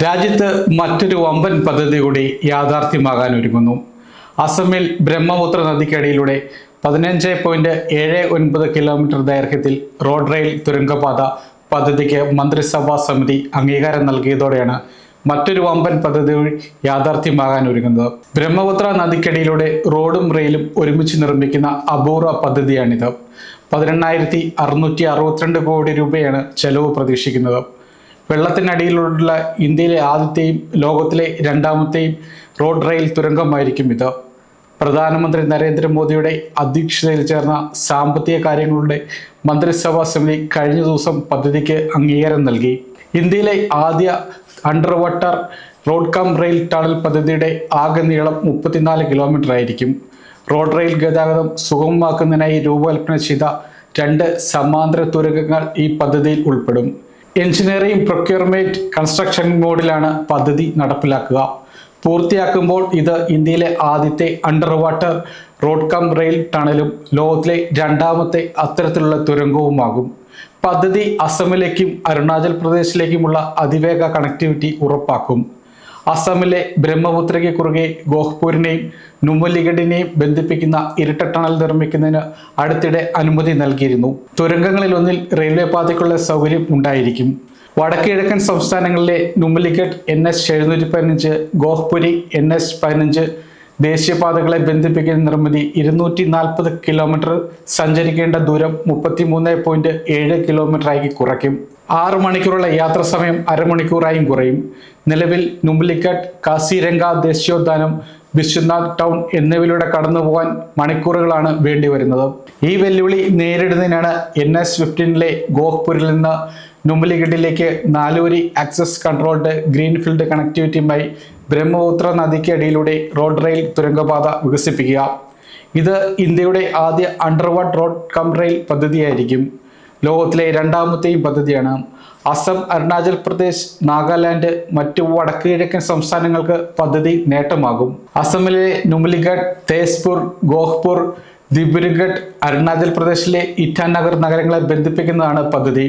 രാജ്യത്ത് മറ്റൊരു വമ്പൻ പദ്ധതി കൂടി യാഥാർത്ഥ്യമാകാൻ ഒരുങ്ങുന്നു. അസമിൽ ബ്രഹ്മപുത്ര നദിക്കടിയിലൂടെ 15.79 കിലോമീറ്റർ ദൈർഘ്യത്തിൽ റോഡ് റെയിൽ തുരങ്കപാത പദ്ധതിക്ക് മന്ത്രിസഭാ സമിതി അംഗീകാരം നൽകിയതോടെയാണ് മറ്റൊരു വമ്പൻ പദ്ധതി യാഥാർത്ഥ്യമാകാൻ ഒരുങ്ങുന്നത്. ബ്രഹ്മപുത്ര നദിക്കടിയിലൂടെ റോഡും റെയിലും ഒരുമിച്ച് നിർമ്മിക്കുന്ന അപൂർവ പദ്ധതിയാണിത്. 18,662 കോടി രൂപയാണ് ചെലവ് പ്രതീക്ഷിക്കുന്നത്. വെള്ളത്തിനടിയിലുള്ള ഇന്ത്യയിലെ ആദ്യത്തെയും ലോകത്തിലെ രണ്ടാമത്തെയും റോഡ് റെയിൽ തുരങ്കമായിരിക്കും ഇത്. പ്രധാനമന്ത്രി നരേന്ദ്രമോദിയുടെ അധ്യക്ഷതയിൽ ചേർന്ന സാമ്പത്തിക കാര്യങ്ങളുടെ മന്ത്രിസഭാ സമിതി കഴിഞ്ഞ ദിവസം പദ്ധതിക്ക് അംഗീകാരം നൽകി. ഇന്ത്യയിലെ ആദ്യ under water road cum rail tunnel പദ്ധതിയുടെ ആകെ നീളം 34 കിലോമീറ്റർ ആയിരിക്കും. റോഡ് റെയിൽ ഗതാഗതം സുഗമമാക്കുന്നതിനായി രൂപകൽപ്പന ചെയ്ത 2 സമാന്തര തുരങ്കങ്ങൾ ഈ പദ്ധതിയിൽ ഉൾപ്പെടും. എഞ്ചിനീയറിംഗ് പ്രൊക്യൂർമെന്റ് കൺസ്ട്രക്ഷൻ മോഡിലാണ് പദ്ധതി നടപ്പിലാക്കുക. പൂർത്തിയാക്കുമ്പോൾ ഇത് ഇന്ത്യയിലെ ആദ്യത്തെ under water road cum rail ടണലും ലോകത്തിലെ രണ്ടാമത്തെ അത്തരത്തിലുള്ള തുരങ്കവുമാകും. പദ്ധതി അസമിലേക്കും അരുണാചൽ പ്രദേശിലേക്കുമുള്ള അതിവേഗ കണക്ടിവിറ്റി ഉറപ്പാക്കും. അസമിലെ ബ്രഹ്മപുത്രയ്ക്ക് കുറുകെ ഗോഹ്പൂരിനെയും നുമലിഗഡിനെയും ബന്ധിപ്പിക്കുന്ന ഇരട്ട ടണൽ നിർമ്മിക്കുന്നതിന് അടുത്തിടെ അനുമതി നൽകിയിരുന്നു. തുരങ്കങ്ങളിലൊന്നിൽ റെയിൽവേ പാതയ്ക്കുള്ള സൗകര്യം ഉണ്ടായിരിക്കും. വടക്കുകിഴക്കൻ സംസ്ഥാനങ്ങളിലെ നുമലിഗഡ് NH 715, ഗോഹ്പുരി NH 15 ദേശീയപാതകളെ ബന്ധിപ്പിക്കുന്ന നിർമ്മിതി 240 കിലോമീറ്റർ സഞ്ചരിക്കേണ്ട ദൂരം 33.7 കിലോമീറ്ററായി കുറയ്ക്കും. 6 മണിക്കൂറുള്ള യാത്രാ സമയം അരമണിക്കൂറായും കുറയും. നിലവിൽ നുമലിഗഡ്, കാസിരംഗ ദേശീയോദ്യാനം, വിശ്വനാഥ് ടൗൺ എന്നിവയിലൂടെ കടന്നുപോകാൻ മണിക്കൂറുകളാണ് വേണ്ടിവരുന്നത്. ഈ വെല്ലുവിളി നേരിടുന്നതിനാണ് NH 15 ഗോഹ്പൂരിൽ നിന്ന് നുമലിഗഡിലേക്ക് 4 വരി ആക്സസ് കൺട്രോൾഡ് ഗ്രീൻഫീൽഡ് കണക്ടിവിറ്റിയുമായി ബ്രഹ്മപുത്ര നദിക്ക് അടിയിലൂടെ റോഡ് റെയിൽ തുരങ്കപാത വികസിപ്പിക്കുക. ഇത് ഇന്ത്യയുടെ ആദ്യ under water road cum rail പദ്ധതിയായിരിക്കും. ലോകത്തിലെ രണ്ടാമത്തെയും പദ്ധതിയാണ്. അസം, അരുണാചൽ പ്രദേശ്, നാഗാലാൻഡ്, മറ്റു വടക്ക് കിഴക്കൻ സംസ്ഥാനങ്ങൾക്ക് പദ്ധതി നേട്ടമാകും. അസമിലെ നുമലിഗഡ്, തേസ്പൂർ, ഗോഹ്പൂർ, ദിബ്രുഗഡ്, അരുണാചൽ പ്രദേശിലെ ഇറ്റാനഗർ നഗരങ്ങളെ ബന്ധിപ്പിക്കുന്നതാണ് പദ്ധതി.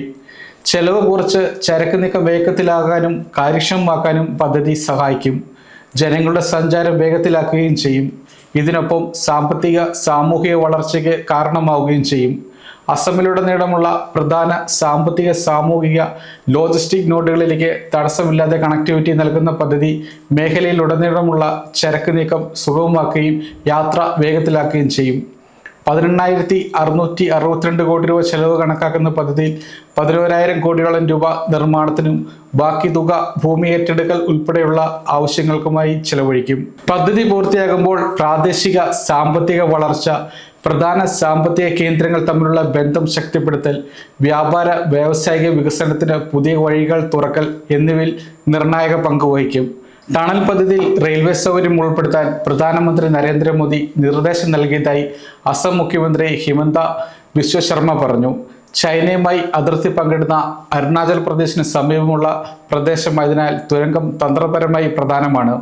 ചെലവ് കുറച്ച് ചരക്ക് നീക്കം വേഗത്തിലാകാനും കാര്യക്ഷമമാക്കാനും പദ്ധതി സഹായിക്കും. ജനങ്ങളുടെ സഞ്ചാരം വേഗത്തിലാക്കുകയും ചെയ്യും. ഇതിനൊപ്പം സാമ്പത്തിക സാമൂഹിക വളർച്ചയ്ക്ക് കാരണമാവുകയും ചെയ്യും. അസമിലുടനീളമുള്ള പ്രധാന സാമ്പത്തിക സാമൂഹിക ലോജിസ്റ്റിക് നോഡുകളിലേക്ക് തടസ്സമില്ലാതെ കണക്ടിവിറ്റി നൽകുന്ന പദ്ധതി മേഖലയിലുടനീളമുള്ള ചരക്ക് നീക്കം സുഗമമാക്കുകയും യാത്ര വേഗത്തിലാക്കുകയും ചെയ്യും. 18,662 കോടി രൂപ ചെലവ് കണക്കാക്കുന്ന പദ്ധതിയിൽ 11,000 കോടിയോളം രൂപ നിർമ്മാണത്തിനും ബാക്കി തുക ഭൂമി ഏറ്റെടുക്കൽ ഉൾപ്പെടെയുള്ള ആവശ്യങ്ങൾക്കുമായി ചെലവഴിക്കും. പദ്ധതി പൂർത്തിയാകുമ്പോൾ പ്രാദേശിക സാമ്പത്തിക വളർച്ച, പ്രധാന സാമ്പത്തിക കേന്ദ്രങ്ങൾ തമ്മിലുള്ള ബന്ധം ശക്തിപ്പെടുത്തൽ, വ്യാപാര വ്യാവസായിക വികസനത്തിന് പുതിയ വഴികൾ തുറക്കൽ എന്നിവയിൽ നിർണായക പങ്ക് വഹിക്കും. ടണൽ പദ്ധതിയിൽ റെയിൽവേ സൗകര്യം ഉൾപ്പെടുത്താൻ പ്രധാനമന്ത്രി നരേന്ദ്രമോദി നിർദ്ദേശം നൽകിയതായി അസം മുഖ്യമന്ത്രി ഹിമന്ത ബിശ്വ ശർമ്മ പറഞ്ഞു. ചൈനയുമായി അതിർത്തി പങ്കിടുന്ന അരുണാചൽ പ്രദേശിന് സമീപമുള്ള പ്രദേശമായതിനാൽ തുരങ്കം തന്ത്രപരമായി പ്രധാനമാണ്.